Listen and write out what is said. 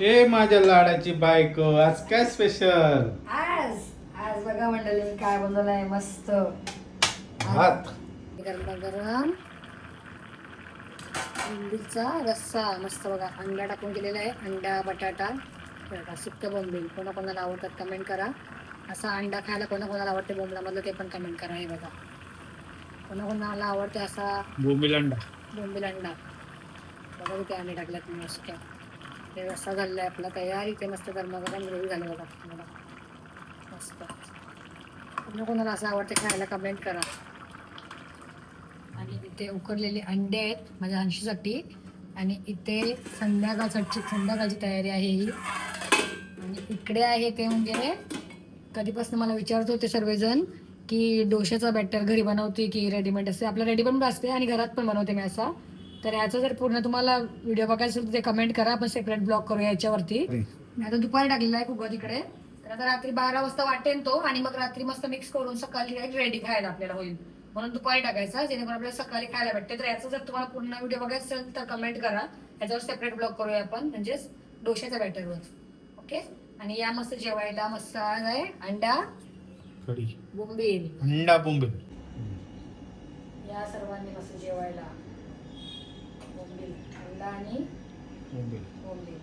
ए माझ्या लाडाची बायको, आज काय स्पेशल? आज आज बघा मंडळी मी काय बनवलंय मस्त भात. गरम गरम बोंबीलचा रस्सा मस्त बघा. अंडा टाकून केलेला आहे. अंडा बटाटा बघा, सुक्क बोंबील. कोणाकोणाला आवडतात कमेंट करा. असा अंडा खायला कोणाकोणाला आवडते बोंबलामधलं ते पण कमेंट करा. हे बघा कोणाकोणाला आवडते असा बोंबील अंडा. बोंबील अंडा. बघा किती अंडे टाकल्यात मी मस्त. ते रस्सा झालेला आहे आपला तयार. इथे मस्त गरमागरम ग्रेव्ही झाली बघा. बघा मस्त. कोणाकोणाला असं आवडते खायला कमेंट करा. आणि इथे उकडलेले अंडे आहेत माझ्या अंशीसाठी. आणि इथे संध्याकाळची तयारी आहे ही. आणि इकडे आहे ते म्हणजे कधीपासून मला विचारत होते सर्वजण की डोशाचा बॅटर घरी बनवते की रेडीमेड असते. आपलं रेडी पण असते आणि घरात पण बनवते मी असा. तर याचा जर पूर्ण तुम्हाला व्हिडिओ बघायचा असेल तर ते कमेंट करा. आपण सेपरेट ब्लॉग करूया याच्यावरती. आता दुपारी टाकलेला आहे कुकर तिकडे. तर आता रात्री 12 वाजता वाटेन तो. आणि मग रात्री मस्त मिक्स करून सकाळी रेडी खायला आपल्याला होईल. म्हणून दुपारी टाकायचा जेणेकरून आपल्याला सकाळी खायला भेटते. तर याचा जर तुम्हाला पूर्ण व्हिडिओ बघायचा असेल तर कमेंट करा. याच्यावर सेपरेट ब्लॉग करूया आपण म्हणजेच डोशाच्या बॅटरवर. ओके. आणि या मस्त जेवायला मस्त आहे अंडा कढी, बोंबील. अंडा बोंबील. या सर्वांनी मस्त जेवायला बोंबील अंडा आणि बोंबील. बोंबील.